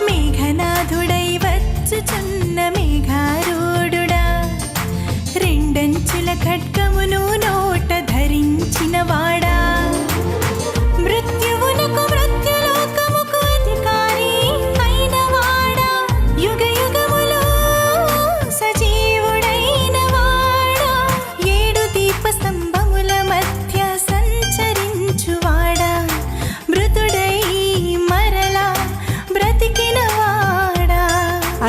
మేఘనాథుడై వచ్చుచున్న మేఘారూఢుడా, రెండంచుల ఖడ్గమును నోట ధరించిన వాడా, మృత్యువునకు మృత్యులోకముకు అధికారి అయిన వాడా, యుగ యుగములో సజీవుడైన వాడా, ఏడు దీప స్తంభముల మధ్య సంచరించువాడా, మృతుడై మరలా బ్రతికిన వాడా,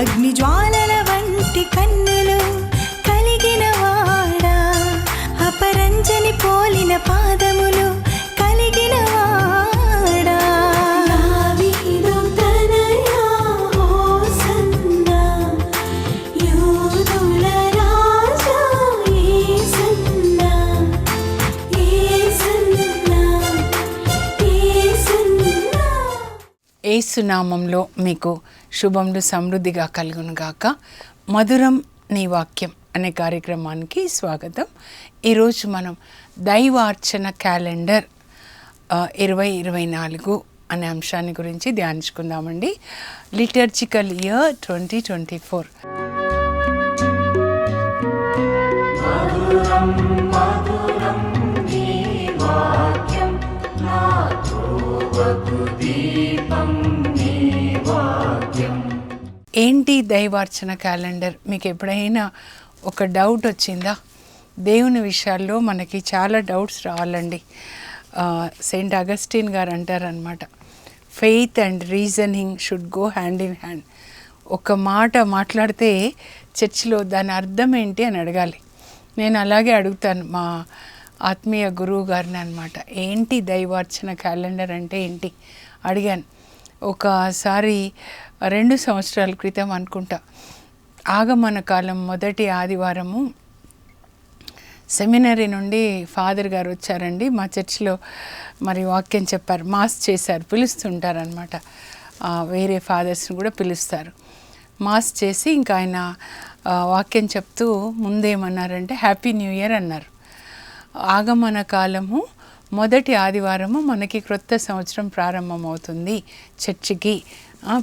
అగ్ని జ్వాలల వంటి కన్నులు కలిగిన వాడా, అపరంజని పోలిన పాదములు కలిగిన వాడా, దావీదు తనయా హోసన్నా, యూదుల రాజా యేసన్నా, యేసన్నా, యేసన్నా. యేసునామంలో మీకు శుభములు సమృద్ధిగా కలుగునుగాక. మధురం నీ వాక్యం అనే కార్యక్రమానికి స్వాగతం. ఈరోజు మనం దైవార్చన క్యాలెండర్ 2024 అనే అంశాన్ని గురించి ధ్యానించుకుందామండి. Liturgical year 2024. ఏంటి దైవార్చన క్యాలెండర్? మీకు ఎప్పుడైనా ఒక డౌట్ వచ్చిందా? దేవుని విషయాల్లో మనకి చాలా డౌట్స్ రావాలండి. సెయింట్ అగస్టిన్ గారు అంటారనమాట, faith and reasoning should go hand in hand. ఒక మాట మాట్లాడితే చర్చిలో దాని అర్థం ఏంటి అని అడగాలి. నేను అలాగే అడుగుతాను మా ఆత్మీయ గురువు గారిని అనమాట, ఏంటి దైవార్చన క్యాలెండర్ అంటే ఏంటి అడిగాను. ఒకసారి 2 సంవత్సరాల క్రితం అనుకుంటా, ఆగమన కాలం మొదటి ఆదివారము సెమినరీ నుండి ఫాదర్ గారు వచ్చారండి మా చర్చిలో. మరి వాక్యం చెప్పారు, మాస్ చేశారు, పిలుస్తుంటారనమాట. వేరే ఫాదర్స్ని కూడా పిలుస్తారు. మాస్ చేసి ఇంకా ఆయన వాక్యం చెప్తూ ముందేమన్నారంటే హ్యాపీ న్యూ ఇయర్ అన్నారు. ఆగమన కాలము మొదటి ఆదివారము మనకి క్రొత్త సంవత్సరం ప్రారంభమవుతుంది చర్చికి,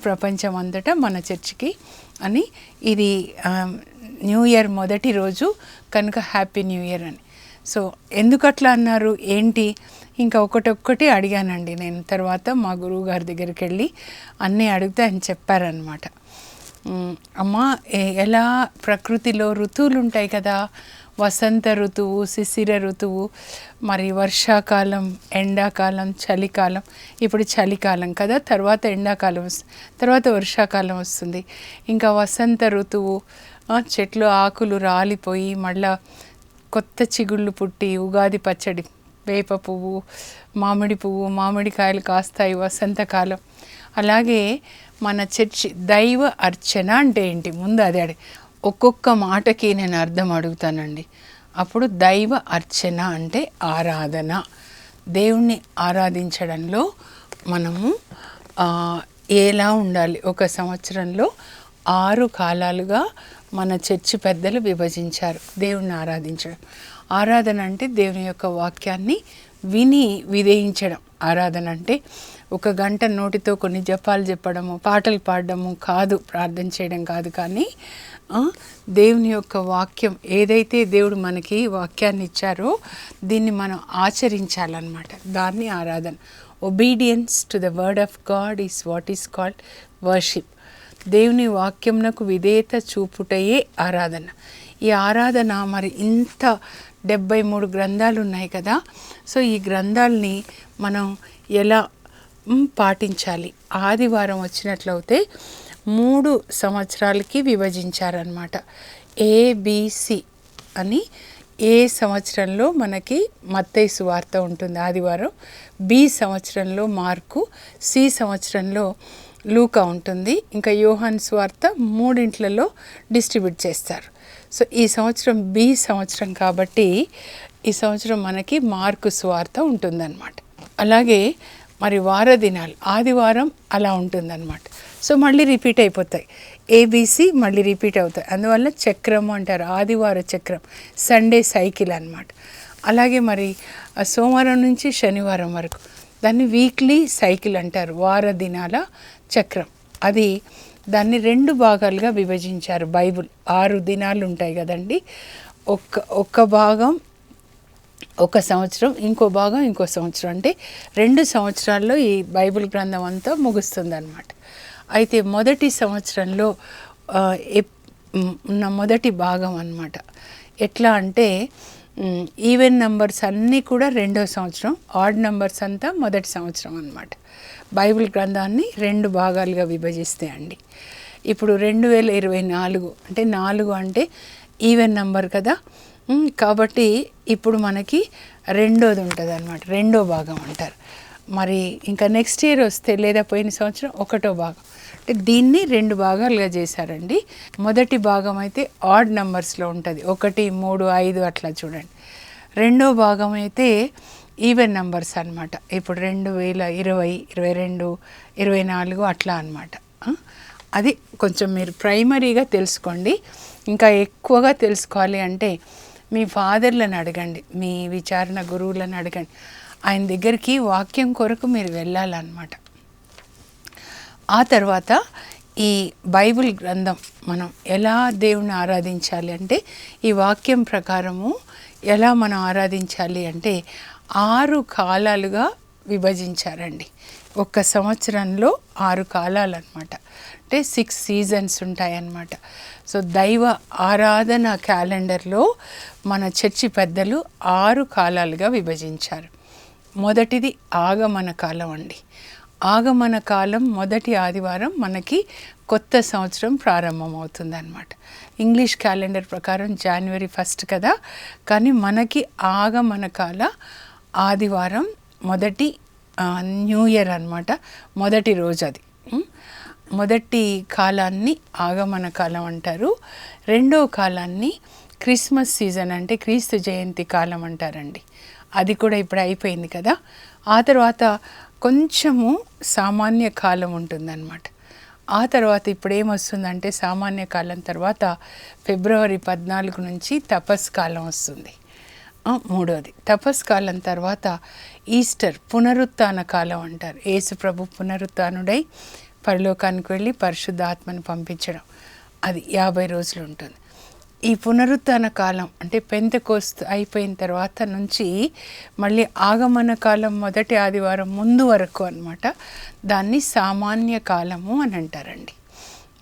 ప్రపంచం అంతటా మన చర్చికి అని. ఇది న్యూ ఇయర్ మొదటి రోజు కనుక హ్యాపీ న్యూ ఇయర్ అని. సో ఎందుకు అట్లా అన్నారు ఏంటి, ఇంకా ఒకటొక్కటి అడిగానండి నేను. తర్వాత మా గురువు గారి దగ్గరికి వెళ్ళి అన్నీ అడిగితే ఆయన చెప్పారనమాట, అమ్మ ఎలా ప్రకృతిలో ఋతువులు ఉంటాయి కదా, వసంత ఋతువు, శిశిర ఋతువు, మరి వర్షాకాలం, ఎండాకాలం, చలికాలం. ఇప్పుడు చలికాలం కదా, తర్వాత ఎండాకాలం వస్తుంది, తర్వాత వర్షాకాలం వస్తుంది. ఇంకా వసంత ఋతువు, చెట్లు ఆకులు రాలిపోయి మళ్ళా కొత్త చిగుళ్ళు పుట్టి ఉగాది పచ్చడి, వేప పువ్వు, మామిడి పువ్వు, మామిడికాయలు కాస్తాయి వసంతకాలం. అలాగే మన చర్చి దైవ అర్చన అంటే ఏంటి ముందు అది అడిగి, ఒక్కొక్క మాటకి నేను అర్థం అడుగుతానండి. అప్పుడు దైవ అర్చన అంటే ఆరాధన, దేవుణ్ణి ఆరాధించడంలో మనము ఎలా ఉండాలి. ఒక సంవత్సరంలో 6 కాలాలుగా మన చర్చి పెద్దలు విభజించారు దేవుణ్ణి ఆరాధించడం. ఆరాధన అంటే దేవుని యొక్క వాక్యాన్ని విని విధేయించడం. ఆరాధన అంటే 1 గంట నోటితో కొన్ని జపాలు చెప్పడము, పాటలు పాడడము కాదు, ప్రార్థన చేయడం కాదు. కానీ దేవుని యొక్క వాక్యం ఏదైతే దేవుడు మనకి వాక్యాన్ని ఇచ్చారో దీన్ని మనం ఆచరించాలన్నమాట. దాన్ని ఆరాధన. Obedience to the word of God is what is called worship. దేవుని వాక్యంనకు విధేయత చూపుటయే ఆరాధన. ఈ ఆరాధన మరి ఇంత 73 గ్రంథాలు ఉన్నాయి కదా. సో ఈ గ్రంథాలని మనం ఎలా పాటించాలి? ఆదివారం వచ్చినట్లయితే 3 సంవత్సరాలకి విభజించారనమాట. ఏబిసి అని. ఏ సంవత్సరంలో మనకి మత్తయి సువార్త ఉంటుంది ఆదివారం, బి సంవత్సరంలో మార్కు, సి సంవత్సరంలో లూకా ఉంటుంది, ఇంకా యోహాను సువార్త 3 డిస్ట్రిబ్యూట్ చేస్తారు. సో ఈ సంవత్సరం బి సంవత్సరం కాబట్టి ఈ సంవత్సరం మనకి మార్కు సువార్త ఉంటుందన్నమాట. అలాగే మరి వార దినాలు ఆదివారం అలా ఉంటుందన్నమాట. సో మళ్ళీ రిపీట్ అయిపోతాయి. ఏబీసీ మళ్ళీ రిపీట్ అవుతాయి. అందువల్ల చక్రము అంటారు, ఆదివార చక్రం, సండే సైకిల్ అన్నమాట. అలాగే మరి సోమవారం నుంచి శనివారం వరకు దాన్ని వీక్లీ సైకిల్ అంటారు, వార దినాల చక్రం. అది దాన్ని 2 భాగాలుగా విభజించారు. బైబుల్ 6 దినాలు ఉంటాయి కదండి, ఒక్క భాగం ఒక సంవత్సరం, ఇంకో భాగం ఇంకో సంవత్సరం. అంటే 2 సంవత్సరాల్లో ఈ బైబిల్ గ్రంథం అంతా ముగుస్తుంది అన్నమాట. అయితే మొదటి సంవత్సరంలో ఉన్న మొదటి భాగం అన్నమాట. ఎట్లా అంటే ఈవెన్ నంబర్స్ అన్నీ కూడా 2వ సంవత్సరం, ఆడ్ నంబర్స్ అంతా మొదటి సంవత్సరం అన్నమాట. బైబిల్ గ్రంథాన్ని 2 భాగాలుగా విభజిస్తే అండి. ఇప్పుడు 2024 అంటే 4 అంటే ఈవెన్ నంబర్ కదా, కాబట్టి ఇప్పుడు మనకి 2వది ఉంటుంది అన్నమాట, 2వ భాగం అంటారు. మరి ఇంకా నెక్స్ట్ ఇయర్ వస్తే లేదా పోయిన సంవత్సరం 1వ భాగం, అంటే దీన్ని 2 భాగాలుగా చేశారండి. మొదటి భాగం అయితే ఆడ్ నెంబర్స్లో ఉంటుంది, 1, 3, 5 అట్లా చూడండి. 2వ భాగం అయితే ఈవెన్ నెంబర్స్ అన్నమాట. ఇప్పుడు 2020, 22, 24 అట్లా అన్నమాట. అది కొంచెం మీరు ప్రైమరీగా తెలుసుకోండి. ఇంకా ఎక్కువగా తెలుసుకోవాలి అంటే మీ ఫాదర్లను అడగండి, మీ విచారణ గురువులను అడగండి. ఆయన దగ్గరికి వాక్యం కొరకు మీరు వెళ్ళాలన్నమాట. ఆ తర్వాత ఈ బైబిల్ గ్రంథం మనం ఎలా దేవుని ఆరాధించాలి అంటే, ఈ వాక్యం ప్రకారము ఎలా మనం ఆరాధించాలి అంటే 6 కాలాలుగా విభజించారండి. ఒక్క సంవత్సరంలో 6 కాలాలు అన్నమాట. అంటే 6 సీజన్స్ ఉంటాయన్నమాట. సో దైవ ఆరాధన క్యాలెండర్లో మన చర్చి పెద్దలు 6 కాలాలుగా విభజించారు. మొదటిది ఆగమన కాలం అండి. ఆగమన కాలం మొదటి ఆదివారం మనకి కొత్త సంవత్సరం ప్రారంభమవుతుంది అన్నమాట. ఇంగ్లీష్ క్యాలెండర్ ప్రకారం January 1 కదా, కానీ మనకి ఆగమన కాల ఆదివారం మొదటి న్యూ ఇయర్ అన్నమాట. మొదటి రోజు అది. మొదటి కాలాన్ని ఆగమన కాలం అంటారు. 2వ కాలాన్ని క్రిస్మస్ సీజన్ అంటే క్రీస్తు జయంతి కాలం అంటారండి. అది కూడా ఇప్పుడు అయిపోయింది కదా. ఆ తర్వాత కొంచెము సామాన్య కాలం ఉంటుందన్నమాట. ఆ తర్వాత ఇప్పుడు ఏమొస్తుందంటే సామాన్య కాలం తర్వాత ఫిబ్రవరి 14 నుంచి తపస్కాలం వస్తుంది. 3వది తపస్కాలం తర్వాత ఈస్టర్ పునరుత్థాన కాలం అంటారు. యేసు ప్రభు పునరుత్థానుడై పరలోకానికి వెళ్ళి పరిశుద్ధాత్మను పంపించడం, అది 50 రోజులు ఉంటుంది. ఈ పునరుత్థాన కాలం అంటే పెంతెకోస్తు అయిపోయిన తర్వాత నుంచి మళ్ళీ ఆగమన కాలం మొదటి ఆదివారం ముందు వరకు అన్నమాట. దాన్ని సామాన్య కాలము అని అంటారండి.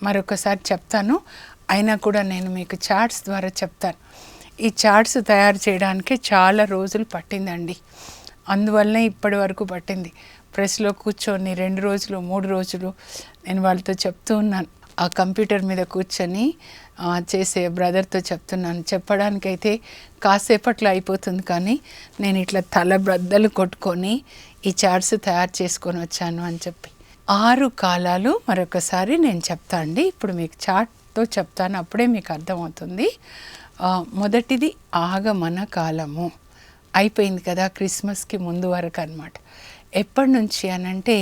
మరొకసారి చెప్తాను, అయినా కూడా నేను మీకు చార్ట్స్ ద్వారా చెప్తాను. ఈ చార్ట్స్ తయారు చేయడానికి చాలా రోజులు పట్టిందండి. అందువల్లనే ఇప్పటి వరకు పట్టింది. ప్రెస్లో కూర్చొని 2 రోజులు 3 రోజులు నేను వాళ్ళతో చెప్తూ ఉన్నాను. ఆ కంప్యూటర్ మీద కూర్చొని చేసే బ్రదర్తో చెప్తున్నాను. చెప్పడానికైతే కాసేపట్లో అయిపోతుంది, కానీ నేను ఇట్లా తల బ్రద్దలు కొట్టుకొని ఈ చార్ట్స్ తయారు చేసుకొని వచ్చాను అని చెప్పి. 6 కాలాలు మరొకసారి నేను చెప్తా అండి. ఇప్పుడు మీకు చార్ట్తో చెప్తాను, అప్పుడే మీకు అర్థమవుతుంది. మొదటిది ఆగమన కాలము అయిపోయింది కదా, క్రిస్మస్కి ముందు వరకు అన్నమాట. ఎప్పటి నుంచి అనంటే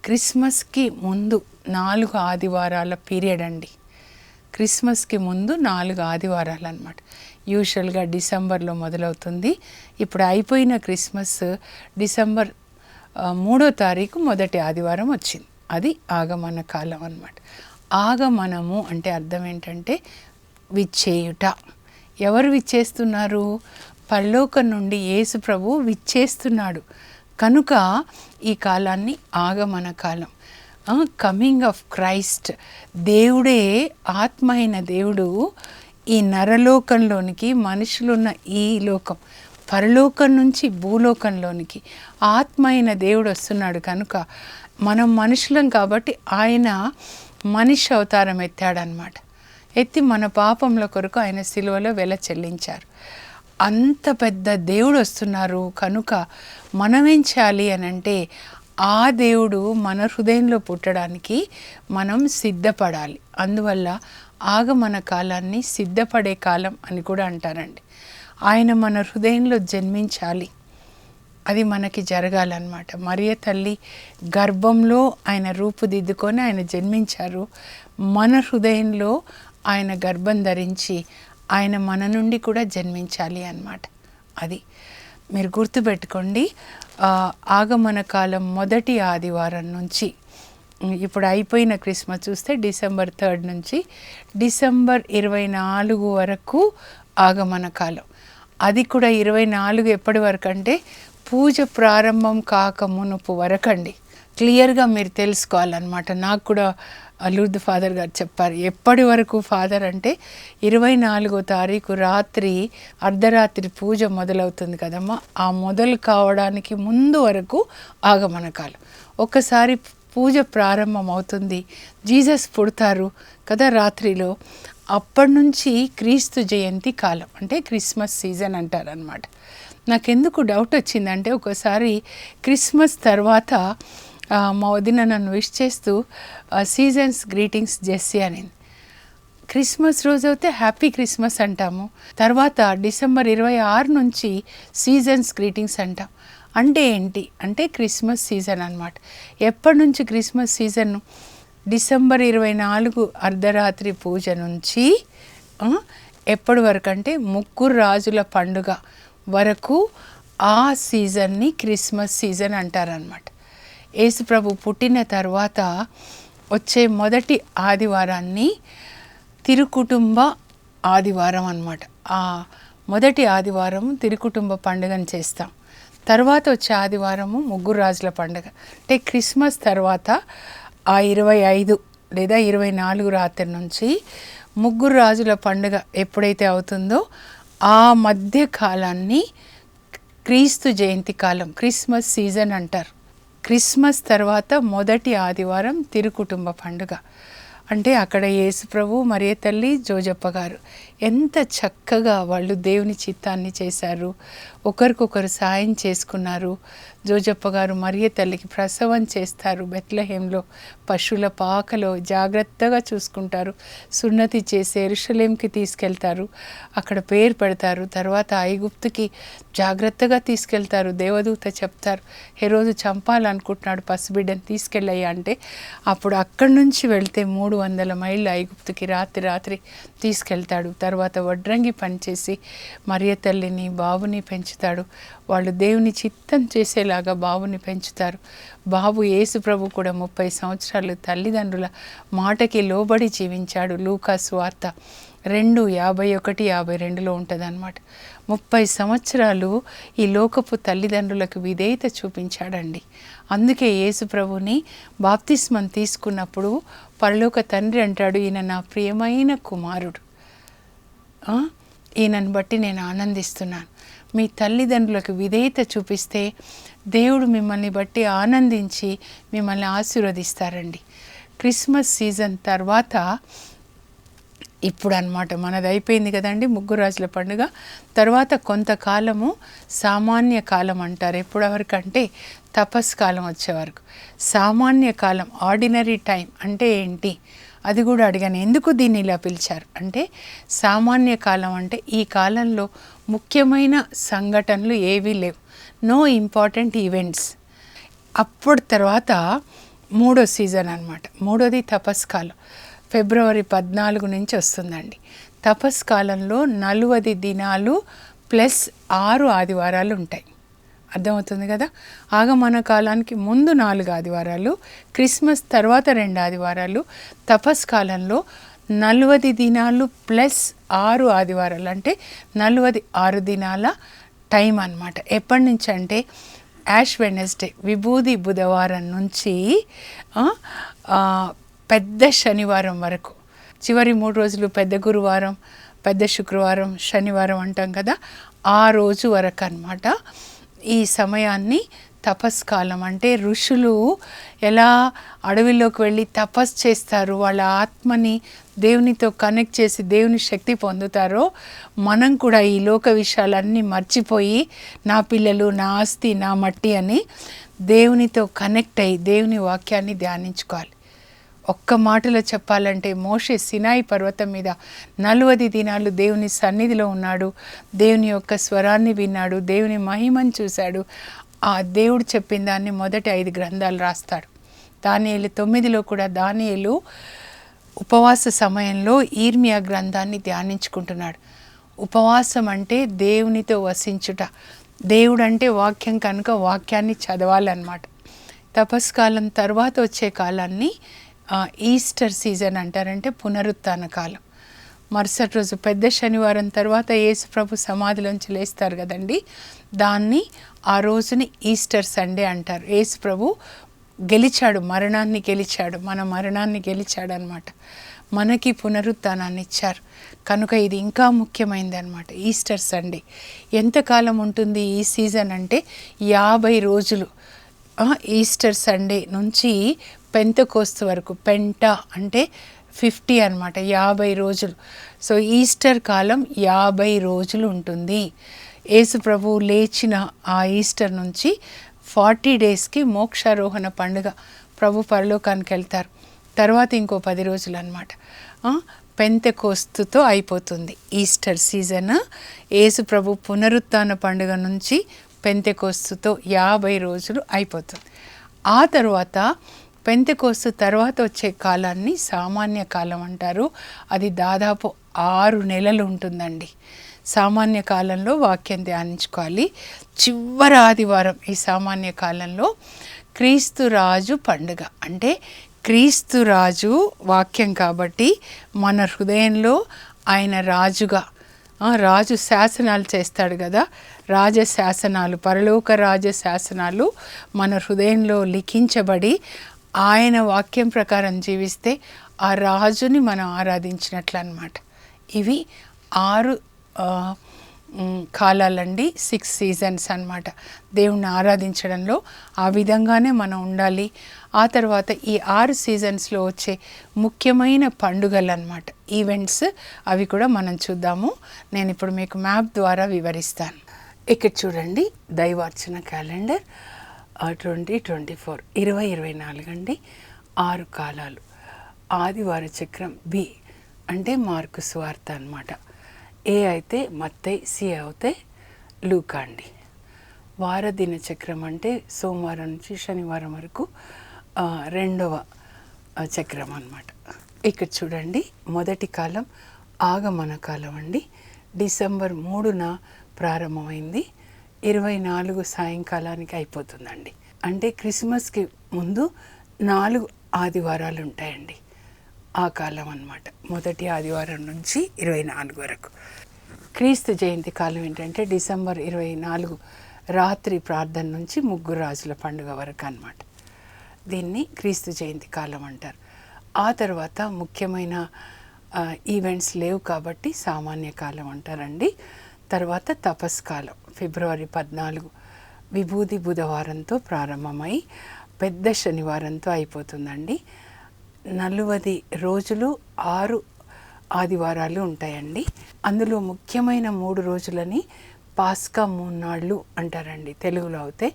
క్రిస్మస్కి ముందు 4 ఆదివారాల పీరియడ్ అండి. క్రిస్మస్కి ముందు 4 ఆదివారాలు అన్నమాట. యూజువల్గా డిసెంబర్లో మొదలవుతుంది. ఇప్పుడు అయిపోయిన క్రిస్మస్ డిసెంబర్ 3వ తారీఖు మొదటి ఆదివారం వచ్చింది. అది ఆగమన కాలం అన్నమాట. ఆగమనము అంటే అర్థం ఏంటంటే విచ్చేయుట. ఎవరు విచ్చేస్తున్నారు? పరలోకం నుండి యేసు ప్రభు విచ్చేస్తున్నాడు కనుక ఈ కాలాన్ని ఆగమన కాలం. కమింగ్ ఆఫ్ క్రైస్ట్, దేవుడే ఆత్మ అయిన దేవుడు ఈ నరలోకంలోనికి, మనుషులున్న ఈ లోకం పరలోకం నుంచి భూలోకంలోనికి ఆత్మ అయిన దేవుడు వస్తున్నాడు కనుక మనం మనుషులం కాబట్టి ఆయన మనిషి అవతారం ఎత్తాడనమాట. ఎత్తి మన పాపంల కొరకు ఆయన సిలువలో వెల చెల్లించారు. అంత పెద్ద దేవుడు వస్తున్నారు కనుక మనం ఏం చేయాలి అని అంటే ఆ దేవుడు మన హృదయంలో పుట్టడానికి మనం సిద్ధపడాలి. అందువల్ల ఆగమన కాలాన్ని సిద్ధపడే కాలం అని కూడా అంటారండి. ఆయన మన హృదయంలో జన్మించాలి, అది మనకి జరగాలన్నమాట. మరియ తల్లి గర్భంలో ఆయన రూపుదిద్దుకొని ఆయన జన్మించారు. మన హృదయంలో ఆయన గర్భం ధరించి ఆయన మన నుండి కూడా జన్మించాలి అన్నమాట. అది మీరు గుర్తుపెట్టుకోండి. ఆగమన కాలం మొదటి ఆదివారం నుంచి, ఇప్పుడు అయిపోయిన క్రిస్మస్ చూస్తే డిసెంబర్ 3 నుంచి డిసెంబర్ 24 వరకు ఆగమన కాలం. అది కూడా 24 ఎప్పటి వరకు అంటే పూజ ప్రారంభం కాక మునుపు వరకండి. క్లియర్గా మీరు తెలుసుకోవాలన్నమాట. నాకు కూడా లూర్ద్ ఫాదర్ గారు చెప్పారు, ఎప్పటి వరకు ఫాదర్ అంటే 24వ తారీఖు రాత్రి అర్ధరాత్రి పూజ మొదలవుతుంది కదమ్మా, ఆ మొదలు కావడానికి ముందు వరకు ఆగమన కాలం. ఒకసారి పూజ ప్రారంభం అవుతుంది, జీసస్ పుడతారు కదా రాత్రిలో, అప్పటి నుంచి క్రీస్తు జయంతి కాలం అంటే క్రిస్మస్ సీజన్ అంటారనమాట. నాకెందుకు డౌట్ వచ్చిందంటే ఒకసారి క్రిస్మస్ తర్వాత మా వదిన నన్ను విష్ చేస్తూ సీజన్స్ గ్రీటింగ్స్ జెస్సీ అనింది. క్రిస్మస్ రోజు అయితే హ్యాపీ క్రిస్మస్ అంటాము, తర్వాత డిసెంబర్ 26 నుంచి సీజన్స్ గ్రీటింగ్స్ అంటాం. అంటే ఏంటి అంటే క్రిస్మస్ సీజన్ అన్నమాట. ఎప్పటి నుంచి క్రిస్మస్ సీజన్? డిసెంబర్ 24 అర్ధరాత్రి పూజ నుంచి ఎప్పటి వరకు అంటే ముగ్గురు రాజుల పండుగ వరకు ఆ సీజన్ని క్రిస్మస్ సీజన్ అంటారనమాట. యేసుప్రభు పుట్టిన తర్వాత వచ్చే మొదటి ఆదివారాన్ని తిరుకుటుంబ ఆదివారం అన్నమాట. ఆ మొదటి ఆదివారం తిరుకుటుంబ పండుగను చేస్తాం. తర్వాత వచ్చే ఆదివారము ముగ్గురు రాజుల పండుగ. అంటే క్రిస్మస్ తర్వాత ఆ 25 లేదా 24 రాత్రి నుంచి ముగ్గురు రాజుల పండుగ ఎప్పుడైతే అవుతుందో ఆ మధ్య కాలాన్ని క్రీస్తు జయంతి కాలం, క్రిస్మస్ సీజన్ అంటారు. క్రిస్మస్ తర్వాత మొదటి ఆదివారం తిరుకుటుంబ పండుగ. అంటే అక్కడ యేసుప్రభు, మరియ తల్లి, జోజప్ప గారు ఎంత చక్కగా వాళ్ళు దేవుని చిత్తాన్ని చేశారు, ఒకరికొకరు సాయం చేసుకున్నారు. జోజప్ప గారు మరియ తల్లికి ప్రసవం చేస్తారు, బెత్లెహేంలో పశువుల పాకలో జాగ్రత్తగా చూసుకుంటారు. సున్నతి చేసి యెరూషలేంకి తీసుకెళ్తారు, అక్కడ పేరు పెడతారు. తర్వాత ఐగుప్తుకి జాగ్రత్తగా తీసుకెళ్తారు. దేవదూత చెప్తారు, హెరోదు చంపాలనుకుంటున్నాడు పసిబిడ్డని తీసుకెళ్ళయ్యా అంటే, అప్పుడు అక్కడి నుంచి వెళ్తే 300 మైళ్ళు ఐగుప్తుకి రాత్రి తీసుకెళ్తాడు. తర్వాత వడ్రంగి పనిచేసి మరియ తల్లిని, బాబుని పెంచుతాడు. వాళ్ళు దేవుని చిత్తం చేసేలాగా బాబుని పెంచుతారు. బాబు యేసు ప్రభు కూడా 30 సంవత్సరాలు తల్లిదండ్రుల మాటకి లోబడి జీవించాడు. లూకా సువార్త 2:51-52లో ఉంటుందన్నమాట. 30 సంవత్సరాలు ఈ లోకపు తల్లిదండ్రులకు విధేయత చూపించాడండి. అందుకే యేసు ప్రభుని బాప్తిస్మం తీసుకున్నప్పుడు పరలోక తండ్రి అంటాడు, ఈయన నా ప్రియమైన కుమారుడు, ఈయనను బట్టి నేను ఆనందిస్తున్నాను. మీ తల్లిదండ్రులకు విధేయత చూపిస్తే దేవుడు మిమ్మల్ని బట్టి ఆనందించి మిమ్మల్ని ఆశీర్వదిస్తారండి. క్రిస్మస్ సీజన్ తర్వాత ఇప్పుడు అన్నమాట మనది అయిపోయింది కదండి ముగ్గురు రాజుల పండుగ. తర్వాత కొంతకాలము సామాన్య కాలం అంటారు. ఎప్పటివరకంటే తపస్ కాలం వచ్చే వరకు. సామాన్య కాలం, ఆర్డినరీ టైం అంటే ఏంటి అది కూడా అడిగాను. ఎందుకు దీన్ని ఇలా పిలిచారు అంటే, సామాన్య కాలం అంటే ఈ కాలంలో ముఖ్యమైన సంఘటనలు ఏవీ లేవు, నో ఇంపార్టెంట్ ఈవెంట్స్. అప్పుడు తర్వాత మూడో సీజన్ అన్నమాట. మూడోది తపస్ కాలం, ఫిబ్రవరి 14 నుంచి వస్తుందండి. తపస్ కాలంలో 40 దినాలు ప్లస్ 6 ఆదివారాలు ఉంటాయి. అర్థమవుతుంది కదా. ఆగమన కాలానికి ముందు 4 ఆదివారాలు, క్రిస్మస్ తర్వాత 2 ఆదివారాలు, తపస్ కాలంలో 40 దినాలు ప్లస్ 6 ఆదివారాలు అంటే 46 దినాల టైం అన్నమాట. ఎప్పటి నుంచి అంటే యాష్ వెడ్నెస్డే, విభూది బుధవారం నుంచి పెద్ద శనివారం వరకు. చివరి 3 రోజులు పెద్ద గురువారం, పెద్ద శుక్రవారం, శనివారం అంటాం కదా, ఆ రోజు వరకు అన్నమాట. ఈ సమయాన్ని తపస్ కాలం అంటే ఋషులు ఎలా అడవిలోకి వెళ్ళి తపస్సు చేస్తారు, వాళ్ళ ఆత్మని దేవునితో కనెక్ట్ చేసి దేవుని శక్తి పొందుతారో, మనం కూడా ఈ లోక విషయాలన్నీ మర్చిపోయి నా పిల్లలు, నా ఆస్తి, నా మట్టి అని దేవునితో కనెక్ట్ అయ్యి దేవుని వాక్యాన్ని ధ్యానించుకోవాలి. ఒక్క మాటలో చెప్పాలంటే మోషే సినాయి పర్వతం మీద 40 దినాలు దేవుని సన్నిధిలో ఉన్నాడు, దేవుని యొక్క స్వరాన్ని విన్నాడు, దేవుని మహిమను చూశాడు. ఆ దేవుడు చెప్పిన దాన్ని మొదటి 5 గ్రంథాలు రాస్తాడు. దానియేలు 9లో కూడా దానియేలు ఉపవాస సమయంలో ఈర్మియా గ్రంథాన్ని ధ్యానించుకుంటున్నాడు. ఉపవాసం అంటే దేవునితో వసించుట. దేవుడు అంటే వాక్యం కనుక వాక్యాన్ని చదవాలన్నమాట. తపస్కాలం తర్వాత వచ్చే కాలాన్ని ఈస్టర్ సీజన్ అంటారంటే పునరుత్థాన కాలం. మరుసటి రోజు పెద్ద శనివారం తర్వాత యేసు ప్రభు సమాధిలోంచి లేస్తారు కదండి, దాన్ని ఆ రోజుని ఈస్టర్ సండే అంటారు. యేసు ప్రభు గెలిచాడు, మరణాన్ని గెలిచాడు, మన మరణాన్ని గెలిచాడు అనమాట. మనకి పునరుత్థానాన్ని ఇచ్చారు కనుక ఇది ఇంకా ముఖ్యమైనది అనమాట. ఈస్టర్ సండే ఎంతకాలం ఉంటుంది ఈ సీజన్ అంటే 50 రోజులు. ఈస్టర్ సండే నుంచి పెంతెకోస్తు వరకు, పెంట అంటే 50 అనమాట, 50 రోజులు. సో ఈస్టర్ కాలం 50 రోజులు ఉంటుంది. యేసు ప్రభువు లేచిన ఆ ఈస్టర్ నుంచి 40 డేస్కి మోక్షారోహణ పండుగ, ప్రభు పరలోకానికి వెళ్తారు. తర్వాత ఇంకో 10 రోజులు అనమాట. పెంతెకోస్తుతో అయిపోతుంది ఈస్టర్ సీజన్. యేసు ప్రభు పునరుత్థాన పండుగ నుంచి పెంతెకోస్తుతో 50 రోజులు అయిపోతుంది. ఆ తర్వాత పెంతెకోస్తు తర్వాత వచ్చే కాలాన్ని సామాన్య కాలం అంటారు. అది దాదాపు 6 నెలలు ఉంటుందండి. సామాన్య కాలంలో వాక్యం ధ్యానించుకోవాలి. చివరి ఆదివారం ఈ సామాన్య కాలంలో క్రీస్తు రాజు పండుగ. అంటే క్రీస్తు రాజు వాక్యం కాబట్టి మన హృదయంలో ఆయన రాజుగా, రాజు శాసనాలు చేస్తాడు కదా, రాజశాసనాలు, పరలోక రాజశాసనాలు మన హృదయంలో లిఖించబడి ఆయన వాక్యం ప్రకారం జీవిస్తే ఆ రాజుని మనం ఆరాధించినట్లు అన్నమాట. ఇవి 6 కాలాలండి, 6 సీజన్స్ అన్నమాట. దేవుణ్ణి ఆరాధించడంలో ఆ విధంగానే మనం ఉండాలి. ఆ తర్వాత ఈ 6 సీజన్స్లో వచ్చే ముఖ్యమైన పండుగలు అన్నమాట, ఈవెంట్స్, అవి కూడా మనం చూద్దాము. నేను ఇప్పుడు మీకు మ్యాప్ ద్వారా వివరిస్తాను. ఇక్కడ చూడండి, దైవార్చన క్యాలెండర్ 2024 2024 అండి. 6 కాలాలు. ఆదివార చక్రం బి అంటే మార్కు సువార్త అన్నమాట. ఏ అయితే మత్తయి, సి అయితే లూకా అండి. వారదిన చక్రం అంటే సోమవారం నుంచి శనివారం వరకు 2వ చక్రం అన్నమాట. ఇక్కడ చూడండి, మొదటి కాలం ఆగమన కాలం అండి. డిసెంబర్ 3న ప్రారంభమైంది, 24 సాయంకాలానికి అయిపోతుందండి. అంటే క్రిస్మస్కి ముందు 4 ఆదివారాలు ఉంటాయండి. ఆ కాలం అన్నమాట, మొదటి ఆదివారం నుంచి 24 వరకు. క్రీస్తు జయంతి కాలం ఏంటంటే డిసెంబర్ 24 రాత్రి ప్రార్థన నుంచి ముగ్గురు రాజుల పండుగ వరకు అన్నమాట. దీన్ని క్రీస్తు జయంతి కాలం అంటారు. ఆ తర్వాత ముఖ్యమైన ఈవెంట్స్ లేవు కాబట్టి సామాన్య కాలం అంటారండి. తర్వాత తపస్కాలం ఫిబ్రవరి 14 విభూది బుధవారంతో ప్రారంభమై పెద్ద శనివారంతో అయిపోతుందండి. 40 రోజులు 6 ఆదివారాలు ఉంటాయండి. అందులో ముఖ్యమైన 3 రోజులని పాస్కా 3 నాళ్ళు అంటారండి. తెలుగులో అయితే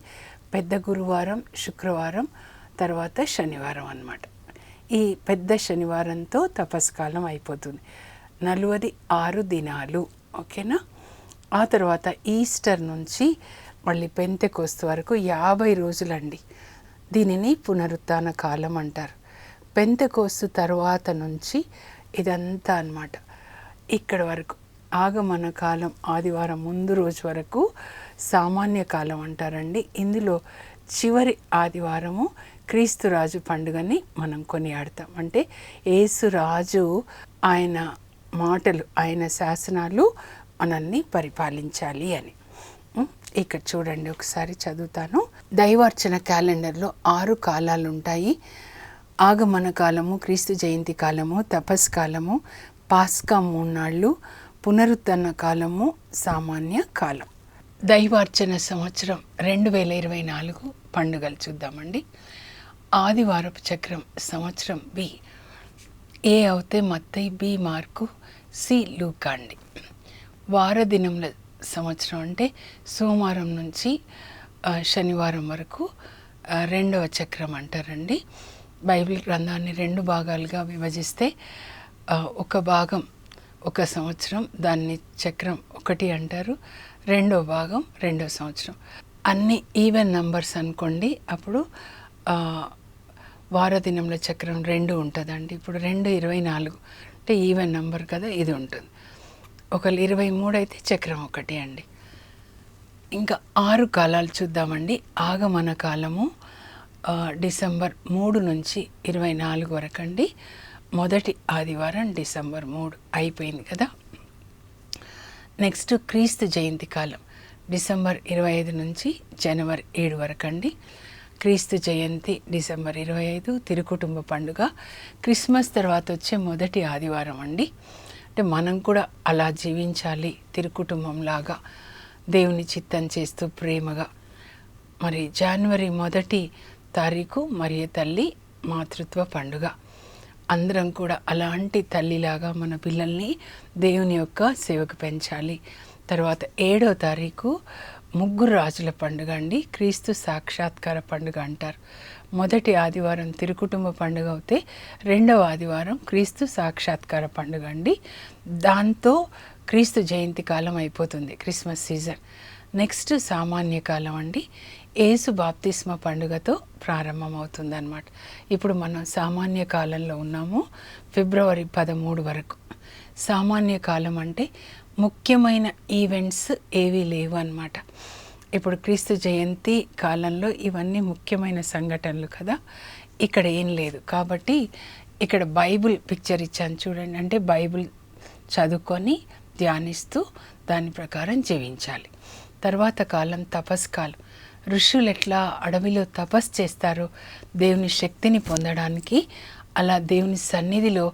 పెద్ద గురువారం, శుక్రవారం, తర్వాత శనివారం అన్నమాట. ఈ పెద్ద శనివారంతో తపస్కాలం అయిపోతుంది. 46 దినాలు, ఓకేనా. ఆ తర్వాత ఈస్టర్ నుంచి మళ్ళీ పెంతెకోస్తు వరకు 50 రోజులండి. దీనిని పునరుత్థాన కాలం అంటారు. పెంతెకోస్తు తర్వాత నుంచి ఇదంతా అన్నమాట. ఇక్కడ వరకు ఆగమన కాలం ఆదివారం ముందు రోజు వరకు సామాన్య కాలం అంటారండి. ఇందులో చివరి ఆదివారము క్రీస్తు రాజు పండుగని మనం కొనియాడతాం. అంటే యేసు రాజు ఆయన మాటలు, ఆయన శాసనాలు మనల్ని పరిపాలించాలి అని. ఇక్కడ చూడండి, ఒకసారి చదువుతాను. దైవార్చన క్యాలెండర్లో 6 కాలాలు ఉంటాయి. ఆగమన కాలము, క్రీస్తు జయంతి కాలము, తపస్కాలము, పాస్కా 3 నాళ్ళు, పునరుత్థాన కాలము, సామాన్య కాలం. దైవార్చన సంవత్సరం 2024 పండుగలు చూద్దామండి. ఆదివారపు చక్రం సంవత్సరం బి. ఏ అవుతే మత్తయి, బి మార్కు, సి లూకా అండి. వారదినముల సంవత్సరం అంటే సోమవారం నుంచి శనివారం వరకు 2వ చక్రం అంటారండి. బైబిల్ గ్రంథాన్ని 2 భాగాలుగా విభజిస్తే ఒక భాగం ఒక సంవత్సరం, దాన్ని చక్రం 1 అంటారు. 2వ భాగం 2వ సంవత్సరం. అన్ని ఈవెన్ నంబర్స్ అనుకోండి, అప్పుడు వారదినంలో చక్రం 2 ఉంటుందండి. ఇప్పుడు 2 24 అంటే ఈవెన్ నంబర్ కదా, ఇది ఉంటుంది. ఒకళ్ళు 23 అయితే చక్రం ఒకటి అండి. ఇంకా 6 కాలాలు చూద్దామండి. ఆగమన కాలము డిసెంబర్ 3 నుంచి 24 వరకు అండి. మొదటి ఆదివారం డిసెంబర్ 3 అయిపోయింది కదా. నెక్స్ట్ క్రీస్తు జయంతి కాలం డిసెంబర్ 25 నుంచి జనవరి 7 వరకు అండి. క్రీస్తు జయంతి డిసెంబర్ 25, తిరుకుటుంబ పండుగ క్రిస్మస్ తర్వాత వచ్చే మొదటి ఆదివారం అండి. అంటే మనం కూడా అలా జీవించాలి, తిరుకుటుంబంలాగా దేవుని చిత్తం చేస్తూ ప్రేమగా. మరి జనవరి 1 తారీఖు మరియ తల్లి మాతృత్వ పండుగ. అందరం కూడా అలాంటి తల్లిలాగా మన పిల్లల్ని దేవుని యొక్క సేవకు పెంచాలి. తర్వాత 7వ తారీఖు ముగ్గురు రాజుల పండుగ అండి. క్రీస్తు సాక్షాత్కార పండుగ అంటారు. మొదటి ఆదివారం తిరుకుటుంబ పండుగ అవుతే 2వ ఆదివారం క్రీస్తు సాక్షాత్కార పండుగ అండి. దాంతో క్రీస్తు జయంతి కాలం అయిపోతుంది, క్రిస్మస్ సీజన్. నెక్స్ట్ సామాన్య కాలం అండి. యేసు బాప్తిస్మ పండుగతో ప్రారంభమవుతుంది అన్నమాట. ఇప్పుడు మనం సామాన్య కాలంలో ఉన్నాము, ఫిబ్రవరి 13 వరకు. సామాన్య కాలం అంటే ముఖ్యమైన ఈవెంట్స్ ఏవీ లేవు అన్నమాట. ఇప్పుడు క్రీస్తు జయంతి కాలంలో ఇవన్నీ ముఖ్యమైన సంఘటనలు కదా, ఇక్కడ ఏం లేదు. కాబట్టి ఇక్కడ బైబిల్ పిక్చర్ ఇచ్చాను చూడండి. అంటే బైబిల్ చదువుకొని ధ్యానిస్తూ దాని ప్రకారం జీవించాలి. తర్వాత కాలం తపస్ కాలం. ఋషులు ఎట్లా అడవిలో తపస్సు చేస్తారో దేవుని శక్తిని పొందడానికి, అలా దేవుని సన్నిధిలో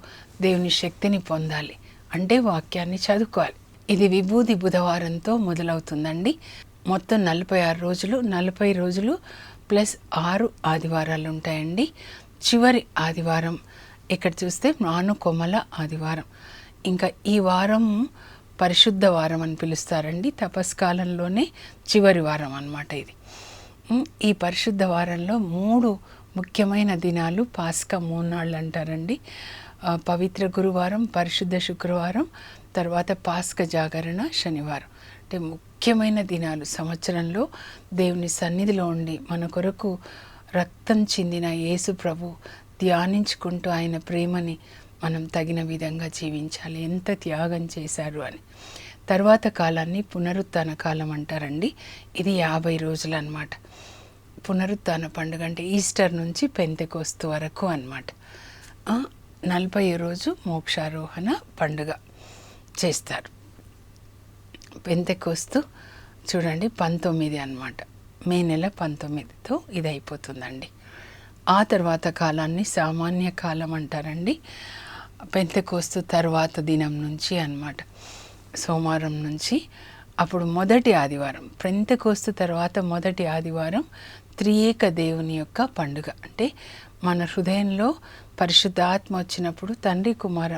దేవుని శక్తిని పొందాలి అంటే వాక్యాన్ని చదువుకోవాలి. ఇది విభూది బుధవారంతో మొదలవుతుందండి. మొత్తం 46 రోజులు, 40 రోజులు ప్లస్ 6 ఆదివారాలు ఉంటాయండి. చివరి ఆదివారం ఇక్కడ చూస్తే మానుకొమ్మల ఆదివారం. ఇంకా ఈ వారం పరిశుద్ధ వారం అని పిలుస్తారండి. తపస్కాలంలోనే చివరి వారం అన్నమాట ఇది. ఈ పరిశుద్ధ వారంలో 3 ముఖ్యమైన దినాలు పాస్కా 3 నాళ్ళు అంటారండి. పవిత్ర గురువారం, పరిశుద్ధ శుక్రవారం, తర్వాత పాస్కా జాగరణ శనివారం. అంటే ముఖ్యమైన దినాలు. సంవత్సరంలో దేవుని సన్నిధిలో ఉండి మన కొరకు రక్తం చిందిన యేసు ప్రభు ధ్యానించుకుంటూ ఆయన ప్రేమని మనం తగిన విధంగా జీవించాలి. ఎంత త్యాగం చేశారు అని. తర్వాత కాలాన్ని పునరుత్థాన కాలం అంటారండి. ఇది 50 రోజులు అన్నమాట. పునరుత్థాన పండుగ అంటే ఈస్టర్ నుంచి పెంతెకోస్తు వరకు అన్నమాట. 40వ రోజు మోక్షారోహణ పండుగ చేస్తారు. పెంతెకోస్తు చూడండి 19 అన్నమాట. మే నెల 19తో ఇది అయిపోతుందండి. ఆ తర్వాత కాలాన్ని సామాన్య కాలం అంటారండి. పెంతెకోస్తు తర్వాత దినం నుంచి అన్నమాట, సోమవారం నుంచి. అప్పుడు మొదటి ఆదివారం, పెంతెకోస్తు తర్వాత మొదటి ఆదివారం త్రియేక దేవుని యొక్క పండుగ. అంటే మన హృదయంలో పరిశుద్ధాత్మ వచ్చినప్పుడు తండ్రి, కుమార,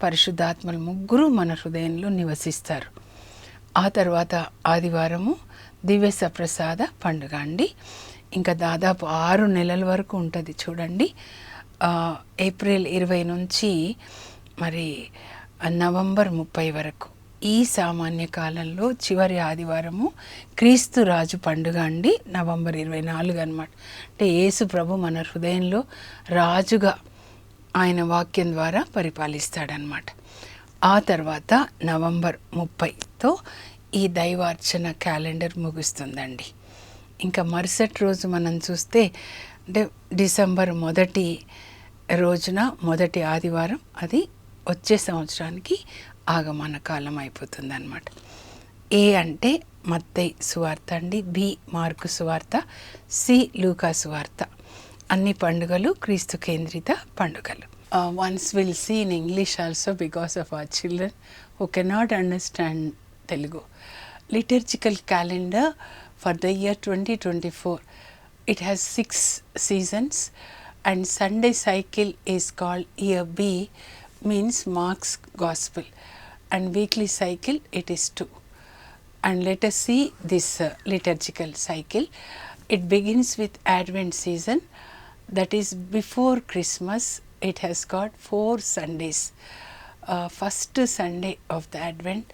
పరిశుద్ధాత్మలు ముగ్గురు మన హృదయంలో నివసిస్తారు. ఆ తర్వాత ఆదివారము దివ్య సప్రసాద పండుగ అండి. ఇంకా దాదాపు 6 నెలల వరకు ఉంటుంది చూడండి. ఏప్రిల్ 20 నుంచి మరి నవంబర్ 30 వరకు. ఈ సామాన్య కాలంలో చివరి ఆదివారము క్రీస్తు రాజు పండుగ అండి. నవంబర్ 24 అన్నమాట. అంటే యేసు ప్రభు మన హృదయంలో రాజుగా ఆయన వాక్యం ద్వారా పరిపాలిస్తాడనమాట. ఆ తర్వాత నవంబర్ 30తో ఈ దైవార్చన క్యాలెండర్ ముగుస్తుందండి. ఇంకా మరుసటి రోజు మనం చూస్తే అంటే డిసెంబర్ 1 రోజున మొదటి ఆదివారం, అది వచ్చే సంవత్సరానికి ఆగమన కాలం అయిపోతుంది అన్నమాట. ఏ అంటే మత్తయి సువార్త అండి, బి మార్కు సువార్త, సి లూకా సువార్త. అన్ని పండుగలు క్రీస్తు కేంద్రిత పండుగలు. Once we'll see in English also because of our children who cannot understand Telugu. Liturgical calendar for the year 2024. It has 6 seasons and Sunday cycle is called year B, means Mark's Gospel, and weekly cycle it is 2. And let us see this liturgical cycle. It begins with Advent season, that is before Christmas. It has got 4 Sundays. First Sunday of the Advent,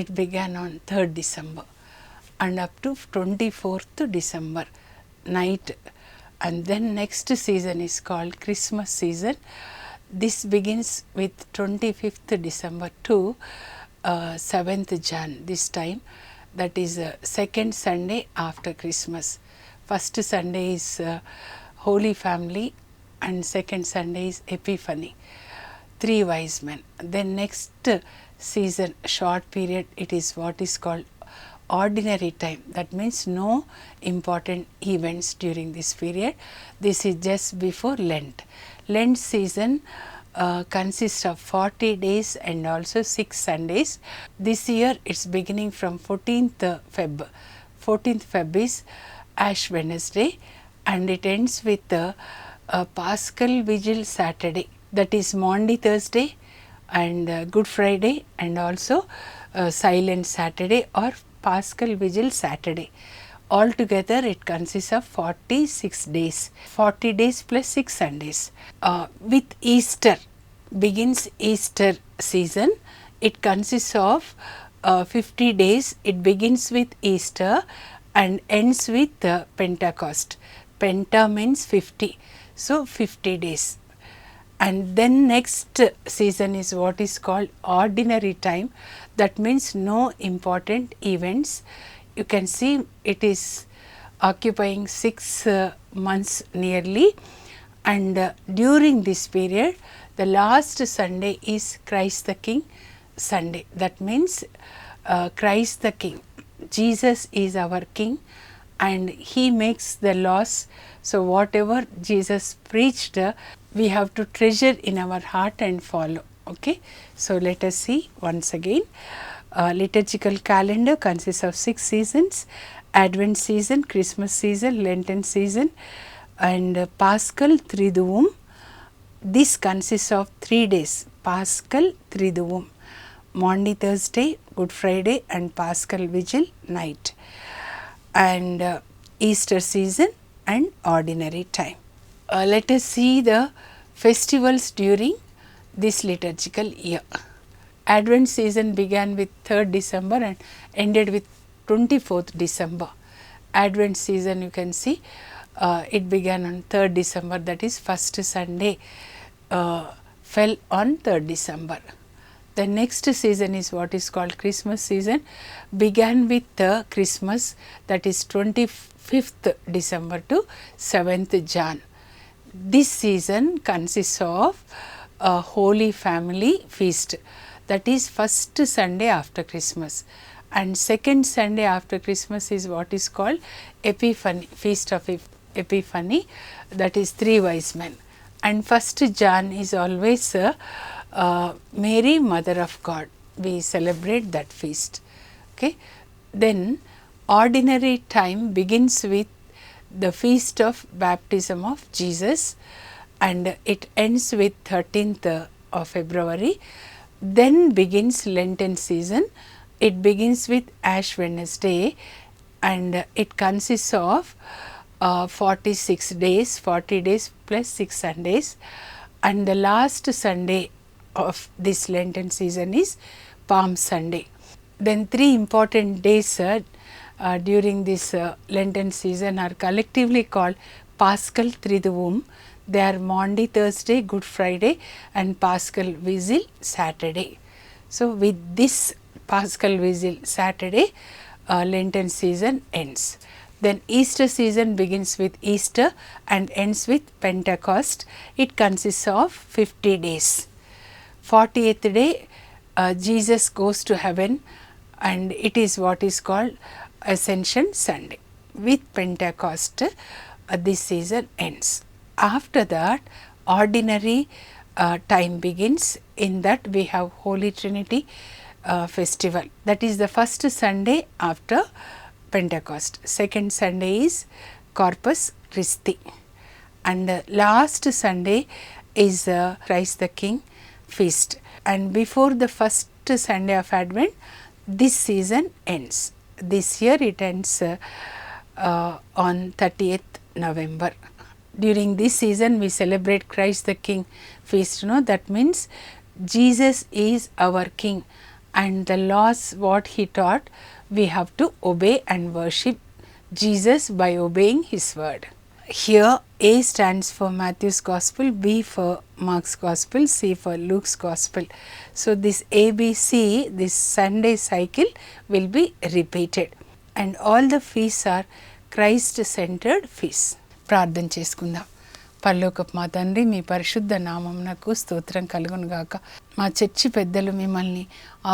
it began on 3rd December and up to 24th December night. And then next season is called Christmas season. This begins with 25th December to 7th Jan this time, that is second Sunday after Christmas. First Sunday is Holy Family and second Sunday is Epiphany, 3 wise men. Then next season, short period, it is what is called ordinary time. That means no important events during this period. This is just before Lent. Lent season consists of 40 days and also 6 Sundays. This year it's beginning from 14th Feb. 14th Feb is Ash Wednesday and it ends with the Paschal Vigil Saturday, that is Maundy Thursday and Good Friday and also Silent Saturday or Paschal Vigil Saturday. Altogether it consists of 46 days, 40 days plus 6 Sundays. With Easter, begins Easter season, it consists of 50 days. It begins with Easter and ends with Pentecost. Penta means 50, so 50 days. And then next season is what is called ordinary time. That means no important events. You can see it is occupying 6 months nearly, and during this period the last Sunday is Christ the King Sunday. That means Christ the King, Jesus is our King and he makes the laws. So whatever Jesus preached, we have to treasure in our heart and follow. Okay, so let us see once again. Liturgical calendar consists of 6 seasons: Advent season, Christmas season, Lenten season and Paschal Triduum. This consists of 3 days: Paschal Triduum, Maundy Thursday, Good Friday and Paschal Vigil night, and Easter season and ordinary time. Let us see the festivals during this liturgical year. Advent season began with 3rd December and ended with 24th December. Advent season, you can see it began on 3rd December, that is first Sunday fell on 3rd December. The next season is what is called Christmas season, began with Christmas, that is 25th December to 7th Jan. This season consists of a Holy Family feast, that is first Sunday after Christmas, and second Sunday after Christmas is what is called Epiphany, feast of Epiphany, that is 3 wise men, and first Jan is always Mary Mother of God. We celebrate that feast. Okay, then ordinary time begins with the feast of baptism of Jesus and it ends with 13th of February. Then begins Lenten season. It begins with Ash Wednesday and it consists of 46 days, 40 days plus 6 Sundays, and the last Sunday of this Lenten season is Palm Sunday. Then 3 important days during this Lenten season are collectively called Paschal Triduum. They are Maundy Thursday, Good Friday and Paschal Vigil Saturday. So with this Paschal Vigil Saturday, Lenten season ends. Then Easter season begins with Easter and ends with Pentecost. It consists of 50 days. 40th day, Jesus goes to heaven and it is what is called Ascension Sunday. With Pentecost, this season ends. After that, ordinary time begins. In that we have Holy Trinity festival. That is the first Sunday after Pentecost. Second Sunday is Corpus Christi. And the last Sunday is Christ the King feast. And before the first Sunday of Advent, this season ends. This year it ends on 30th November. During this season we celebrate Christ the King feast. That means Jesus is our King and the laws what he taught, we have to obey and worship Jesus by obeying his word. Here A stands for Matthew's Gospel, B for Mark's Gospel, C for Luke's Gospel. So this ABC, this Sunday cycle will be repeated, and all the feasts are Christ-centered feasts. ప్రార్థన చేసుకుందాం. పరలోకపు మా తండ్రి, మీ పరిశుద్ధ నామమునకు స్తోత్రం కలుగును గాక. మా చర్చి పెద్దలు మిమ్మల్ని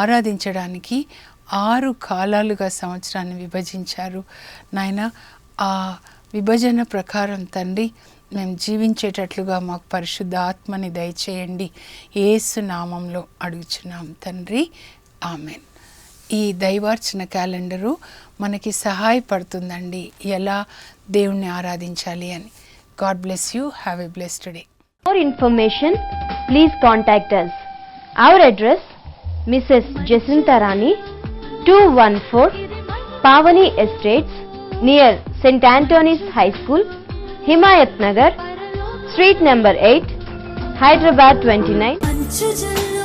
ఆరాధించడానికి 6 కాలాలుగా సంవత్సరాన్ని విభజించారు నాయన. ఆ విభజన ప్రకారం తండ్రి మేము జీవించేటట్లుగా మాకు పరిశుద్ధ ఆత్మని దయచేయండి. యేసు నామంలో అడుగుచున్నాం తండ్రి, ఆమెన్. ఈ దైవార్చన క్యాలెండరు మనకి సహాయపడుతుందండి ఎలా దేవుణ్ణి ఆరాధించాలి అని. God bless you. Have a blessed day. For information, please contact us. Our address, Mrs. Jacinta Rani, 214 Pavani Estates, near St. Anthony's High School, Himayat Nagar, Street number 8, Hyderabad 29. మంచు జల్లు